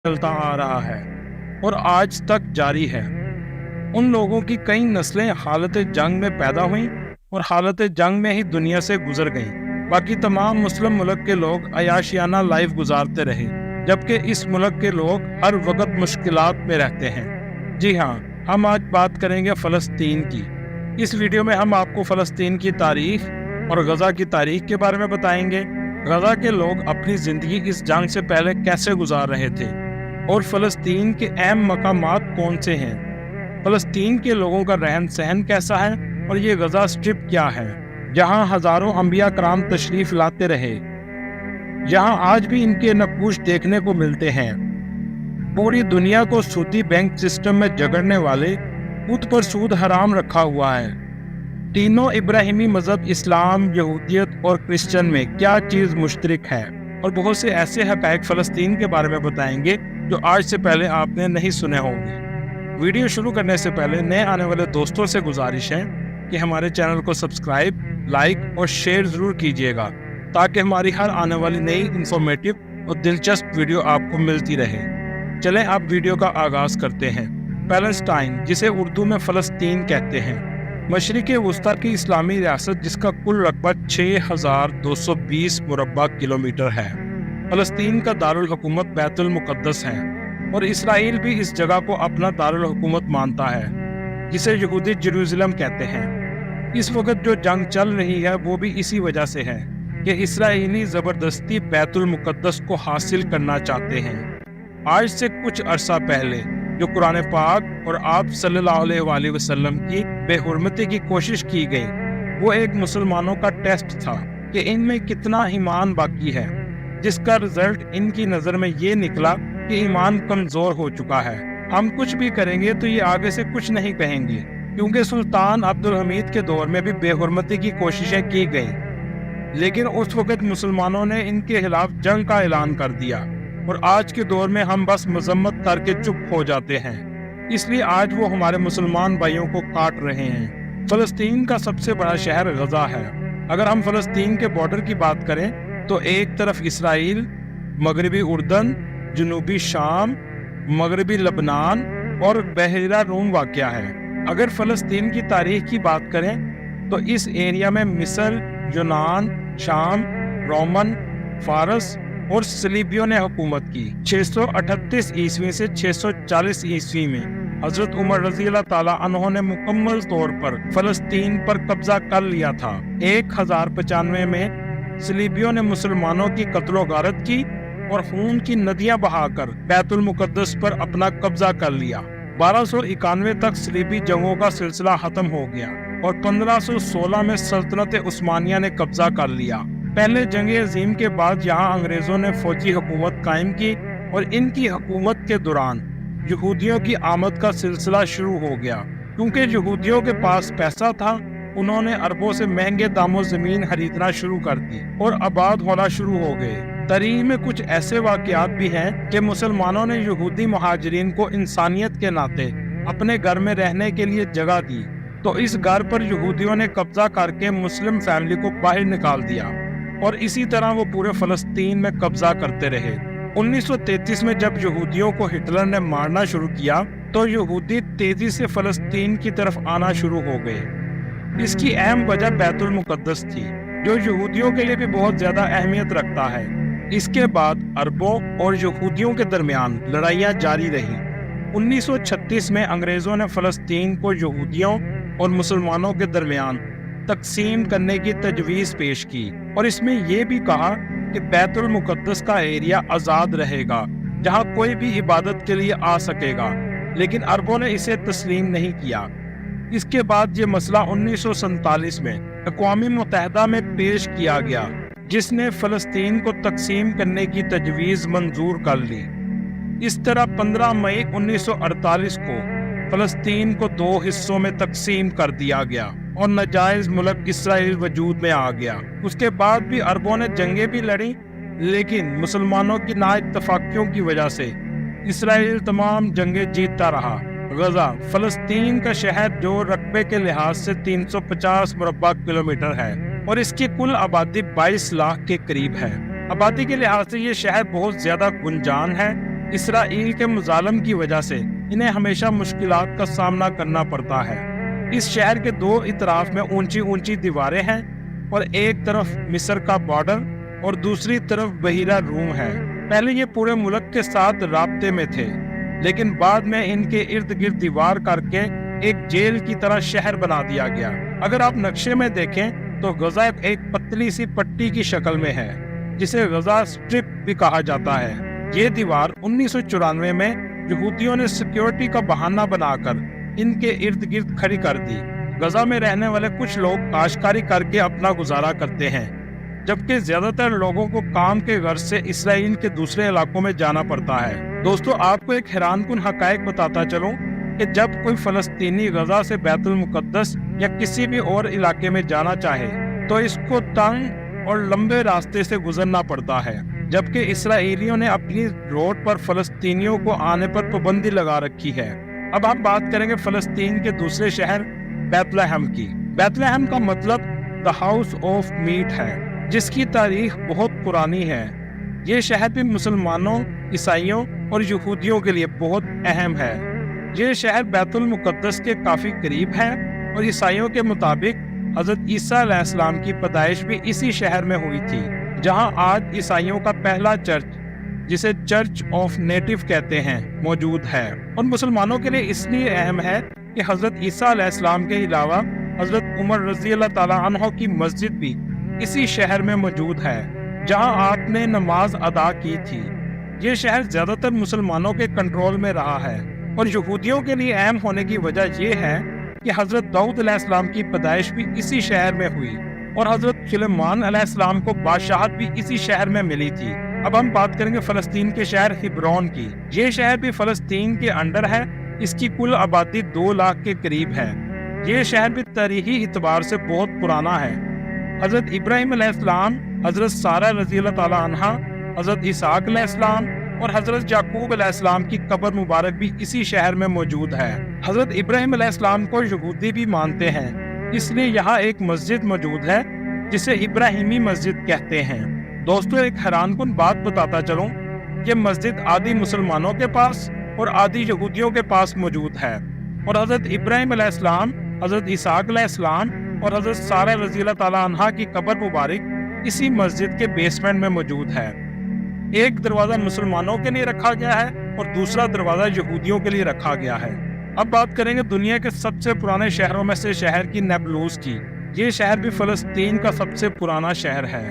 चलता आ रहा है और आज तक जारी है। उन लोगों की कई नस्लें हालत जंग में पैदा हुईं और हालत जंग में ही दुनिया से गुजर गईं। बाकी तमाम मुस्लिम मुल्क के लोग अयाशियाना लाइफ गुजारते रहे, जबकि इस मुल्क के लोग हर वक्त मुश्किलात में रहते हैं। जी हाँ, हम आज बात करेंगे फ़लस्तीन की। इस वीडियो में हम आपको फ़लस्तीन की तारीख और गज़ा की तारीख के बारे में बताएंगे। गज़ा के लोग अपनी ज़िंदगी इस जंग से पहले कैसे गुजार रहे थे और फ़लस्तीन के अहम मकामात कौन से हैं। फ़लस्तीन के लोगों का रहन सहन कैसा है और ये गज़ा स्ट्रिप क्या है, जहाँ हज़ारों अंबिया कराम तशरीफ़ लाते रहे, यहाँ आज भी इनके नक्काश देखने को मिलते हैं। पूरी दुनिया को सूदी बैंक सिस्टम में जकड़ने वाले खुद पर सूद हराम रखा हुआ है। तीनों इब्राहिमी मज़हब इस्लाम, यहूदियत और क्रिश्चियन में क्या चीज़ मुश्तरक है, और बहुत से ऐसे हक़ाइक़ फ़लस्तीन के बारे में बताएंगे जो आज से पहले आपने नहीं सुने होंगे। वीडियो शुरू करने से पहले नए आने वाले दोस्तों से गुजारिश है कि हमारे चैनल को सब्सक्राइब, लाइक और शेयर ज़रूर कीजिएगा, ताकि हमारी हर आने वाली नई इंफॉर्मेटिव और दिलचस्प वीडियो आपको मिलती रहे। चलें आप वीडियो का आगाज़ करते हैं। पैलेस्टाइन, जिसे उर्दू में फ़लस्तीन कहते हैं, मशरिक़ वस्ता की इस्लामी रियासत जिसका कुल रकबा 6220 मुरब्बा किलोमीटर है। फ़लस्तीन का दारुल हुकूमत बैतुल मुक़द्दस है और इसराइल भी इस जगह को अपना दारुल हुकूमत मानता है, जिसे यहूदी जेरूसलम कहते हैं। इस वक्त जो जंग चल रही है वो भी इसी वजह से है कि इसराइली ज़बरदस्ती बैतुल मुक़द्दस को हासिल करना चाहते हैं। आज से कुछ अरसा पहले जो कुरान पाक और आप सल्लल्लाहु अलैहि वसल्लम की बेहुरमती की कोशिश की गई, वो एक मुसलमानों का टेस्ट था कि इनमें कितना ईमान बाकी है, जिसका रिजल्ट इनकी नज़र में ये निकला कि ईमान कमज़ोर हो चुका है। हम कुछ भी करेंगे तो ये आगे से कुछ नहीं कहेंगे, क्योंकि सुल्तान अब्दुल हमीद के दौर में भी बेहुरमती की कोशिशें की गई, लेकिन उस वक्त मुसलमानों ने इनके खिलाफ जंग का ऐलान कर दिया, और आज के दौर में हम बस मजम्मत करके चुप हो जाते हैं। इसलिए आज वो हमारे मुसलमान भाइयों को काट रहे हैं। फ़लस्तीन का सबसे बड़ा शहर गज़ा है। अगर हम फ़लस्तीन के बॉर्डर की बात करें तो एक तरफ इसराइल, मगरबी उर्दन, जनूबी शाम, मगरबी लबनान और बहरा रूम वाक़या है। अगर फ़लस्तीन की तारीख की बात करें तो इस एरिया में मिस्र, यूनान, शाम, रोमन, फारस और सलीबियों ने हुकूमत की। 638 ईस्वी से 640 ईस्वी में हजरत उमर रज़ी अल्लाह ताला अन्हो ने मुकम्मल तौर पर फ़लस्तीन पर कब्जा कर लिया था। 1095 में सलीबियों ने मुसलमानों की कत्लो गारत की और खून की नदियां बहाकर बैतुल मुक़द्दस पर अपना कब्जा कर लिया। 1291 तक सलीबी जंगों का सिलसिला खत्म हो गया और 1516 में सल्तनत उस्मानिया ने कब्जा कर लिया। पहले जंग अजीम के बाद यहाँ अंग्रेजों ने फौजी हुकूमत कायम की और इनकी हुकूमत के दौरान यहूदियों की आमद का सिलसिला शुरू हो गया। क्योंकि यहूदियों के पास पैसा था, उन्होंने अरबों से महंगे दामों ज़मीन खरीदना शुरू कर दी और आबाद होना शुरू हो गए। तारीख में कुछ ऐसे वाक़यात भी हैं कि मुसलमानों ने यहूदी मुहाजिरीन को इंसानियत के नाते अपने घर में रहने के लिए जगह दी, तो इस घर पर यहूदियों ने कब्जा करके मुस्लिम फैमिली को बाहर निकाल दिया और इसी तरह वो पूरे फ़लस्तीन में कब्जा करते रहे। 1933 में जब यहूदियों को हिटलर ने मारना शुरू किया तो यहूदी तेजी से फ़लस्तीन की तरफ आना शुरू हो गए। इसकी अहम वजह बैतुल मुक़द्दस थी, जो यहूदियों के लिए भी बहुत ज़्यादा अहमियत रखता है। इसके बाद अरबों और यहूदियों के दरमियान लड़ाइयाँ जारी रही। 1936 में अंग्रेज़ों ने फ़लस्तीन को यहूदियों और मुसलमानों के दरमियान तकसीम करने की तजवीज़ पेश की और इसमें यह भी कहा कि बैतुल मुक़द्दस का एरिया आज़ाद रहेगा, जहां कोई भी इबादत के लिए आ सकेगा, लेकिन अरबों ने इसे तस्लीम नहीं किया। इसके बाद ये मसला 1947 में अक़वाम मुत्तहिदा में पेश किया गया, जिसने फ़लस्तीन को तकसीम करने की तजवीज़ मंजूर कर ली। इस तरह 15 मई 1948 को फ़लस्तीन को 2 हिस्सों में तकसीम कर दिया गया और नाजायज़ मुल्क इसराइल वजूद में आ गया। उसके बाद भी अरबों ने जंगें भी लड़ी, लेकिन मुसलमानों की नाइत्तफ़ाक़ियों की वजह से इसराइल तमाम जंगें जीतता रहा। गज़ा फ़लस्तीन का शहर जो रकबे के लिहाज से 350 मुरब्बा किलोमीटर है और इसकी कुल आबादी 22 लाख के करीब है। आबादी के लिहाज से ये शहर बहुत ज़्यादा गुंजान है اسرائیل کے مظالم کی وجہ سے انہیں ہمیشہ مشکلات کا سامنا کرنا پڑتا ہے۔ اس شہر کے دو اطراف میں اونچی اونچی دیواریں ہیں اور ایک طرف مصر کا بارڈر اور دوسری طرف بحیرہ روم ہے۔ پہلے یہ پورے ملک کے ساتھ رابطے میں تھے، لیکن بعد میں ان کے ارد گرد دیوار کر کے ایک جیل کی طرح شہر بنا دیا گیا۔ اگر آپ نقشے میں دیکھیں تو غزہ ایک پتلی سی پٹی کی شکل میں ہے، جسے غزہ سٹرپ بھی کہا جاتا ہے۔ یہ دیوار 1994 میں یہودیوں نے سیکیورٹی کا بہانہ بنا کر ان کے ارد گرد کھڑی کر دی۔ غزہ میں رہنے والے کچھ لوگ کاشتکاری کر کے اپنا گزارا کرتے ہیں، جبکہ زیادہ تر لوگوں کو کام کے غرض سے اسرائیل کے دوسرے علاقوں میں جانا پڑتا ہے۔ دوستو، آپ کو ایک حیران کن حقائق بتاتا چلوں کہ جب کوئی فلسطینی غزہ سے بیت المقدس یا کسی بھی اور علاقے میں جانا چاہے تو اس کو تنگ اور لمبے راستے سے گزرنا پڑتا ہے، جبکہ اسرائیلیوں نے اپنی روڈ پر فلسطینیوں کو آنے پر پابندی لگا رکھی ہے۔ اب ہم بات کریں گے فلسطین کے دوسرے شہر بیت لحم کی۔ بیت لحم کا مطلب دا ہاؤس آف میٹ ہے، جس کی تاریخ بہت پرانی ہے۔ یہ شہر بھی مسلمانوں، عیسائیوں اور یہودیوں کے لیے بہت اہم ہے۔ یہ شہر بیت المقدس کے کافی قریب ہے اور عیسائیوں کے مطابق حضرت عیسیٰ علیہ السلام کی پیدائش بھی اسی شہر میں ہوئی تھی، جہاں آج عیسائیوں کا پہلا چرچ، جسے چرچ آف نیٹو کہتے ہیں، موجود ہے۔ اور مسلمانوں کے لیے اس لیے اہم ہے کہ حضرت عیسیٰ علیہ السلام کے علاوہ حضرت عمر رضی اللہ تعالیٰ عنہ کی مسجد بھی اسی شہر میں موجود ہے، جہاں آپ نے نماز ادا کی تھی۔ یہ شہر زیادہ تر مسلمانوں کے کنٹرول میں رہا ہے، اور یہودیوں کے لیے اہم ہونے کی وجہ یہ ہے کہ حضرت داؤد علیہ السلام کی پیدائش بھی اسی شہر میں ہوئی، اور حضرت سلیمان علیہ السلام کو بادشاہت بھی اسی شہر میں ملی تھی۔ اب ہم بات کریں گے فلسطین کے شہر ہبرون کی۔ یہ شہر بھی فلسطین کے انڈر ہے۔ اس کی کل آبادی 2 لاکھ کے قریب ہے۔ یہ شہر بھی تاریخی اعتبار سے بہت پرانا ہے۔ حضرت ابراہیم علیہ السلام، حضرت سارہ رضی اللہ تعالیٰ عنہا، حضرت اسحاق علیہ السلام اور حضرت یعقوب علیہ السلام کی قبر مبارک بھی اسی شہر میں موجود ہے۔ حضرت ابراہیم علیہ السلام کو یہودی بھی مانتے ہیں، اس لیے یہاں ایک مسجد موجود ہے جسے ابراہیمی مسجد کہتے ہیں۔ دوستو، ایک حیران کن بات بتاتا چلوں، یہ مسجد آدھی مسلمانوں کے پاس اور آدھی یہودیوں کے پاس موجود ہے، اور حضرت ابراہیم علیہ السلام، حضرت اسحاق علیہ السلام اور حضرت سارہ رضی اللہ تعالیٰ عنہا کی قبر مبارک اسی مسجد کے بیسمنٹ میں موجود ہے۔ ایک دروازہ مسلمانوں کے لیے رکھا گیا ہے اور دوسرا دروازہ یہودیوں کے لیے رکھا گیا ہے۔ اب بات کریں گے دنیا کے سب سے پرانے شہروں میں سے شہر کی نیبلوس کی۔ یہ شہر بھی فلسطین کا سب سے پرانا شہر ہے،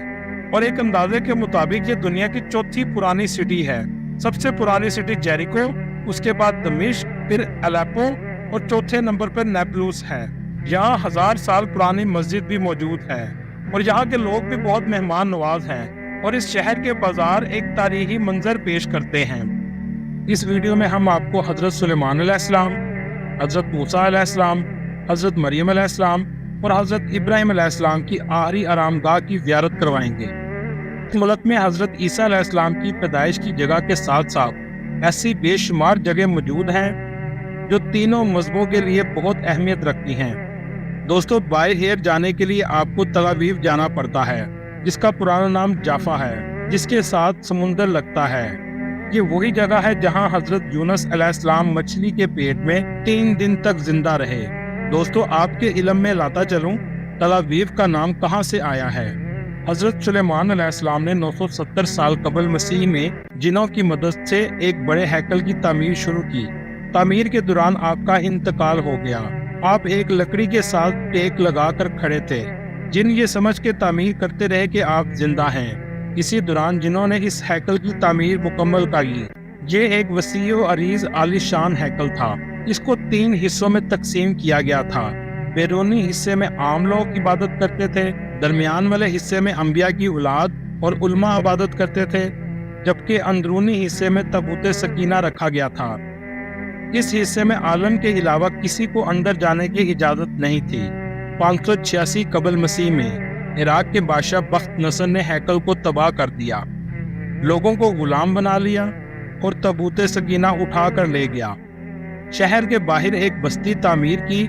اور ایک اندازے کے مطابق یہ دنیا کی 4تھی پرانی سٹی ہے۔ سب سے پرانی سٹی جیریکو، اس کے بعد دمشق، پھر الیپو اور چوتھے نمبر پر نیبلوس ہے۔ یہاں 1000 سال پرانی مسجد بھی موجود ہے، اور یہاں کے لوگ بھی بہت مہمان نواز ہیں، اور اس شہر کے بازار ایک تاریخی منظر پیش کرتے ہیں۔ اس ویڈیو میں ہم آپ کو حضرت سلیمان علیہ السلام، حضرت موسیٰ علیہ السلام، حضرت مریم علیہ السلام اور حضرت ابراہیم علیہ السلام کی آخری آرام گاہ کی زیارت کروائیں گے۔ اس ملک میں حضرت عیسیٰ علیہ السلام کی پیدائش کی جگہ کے ساتھ ساتھ ایسی بے شمار جگہ موجود ہیں جو تینوں مذہبوں کے لیے بہت اہمیت رکھتی ہیں۔ دوستو، بائی ایئر جانے کے لیے آپ کو تل ابیب جانا پڑتا ہے، جس کا پرانا نام جافا ہے، جس کے ساتھ سمندر لگتا ہے۔ یہ وہی جگہ ہے جہاں حضرت یونس علیہ السلام مچھلی کے پیٹ میں 3 دن تک زندہ رہے۔ دوستو، آپ کے علم میں لاتا چلوں، تل ابیب کا نام کہاں سے آیا ہے۔ حضرت سلیمان علیہ السلام نے 970 سال قبل مسیح میں جنوں کی مدد سے ایک بڑے ہیکل کی تعمیر شروع کی۔ تعمیر کے دوران آپ کا انتقال ہو گیا۔ آپ ایک لکڑی کے ساتھ ٹیک لگا کر کھڑے تھے۔ جن یہ سمجھ کے تعمیر کرتے رہے کہ آپ زندہ ہیں۔ اسی دوران جنہوں نے اس ہیکل کی تعمیر مکمل کی۔ یہ ایک وسیع و عریض عالی شان ہیکل تھا۔ اس کو 3 حصوں میں تقسیم کیا گیا تھا۔ بیرونی حصے میں عام لوگ عبادت کرتے تھے، درمیان والے حصے میں انبیاء کی اولاد اور علماء عبادت کرتے تھے، جبکہ اندرونی حصے میں تابوت سکینہ رکھا گیا تھا۔ اس حصے میں عالم کے علاوہ کسی کو اندر جانے کی اجازت نہیں تھی۔ 586 قبل مسیح میں عراق کے بادشاہ بخت نصر نے ہیکل کو تباہ کر دیا، لوگوں کو غلام بنا لیا اور تابوت سکینہ اٹھا کر لے گیا۔ شہر کے باہر ایک بستی تعمیر کی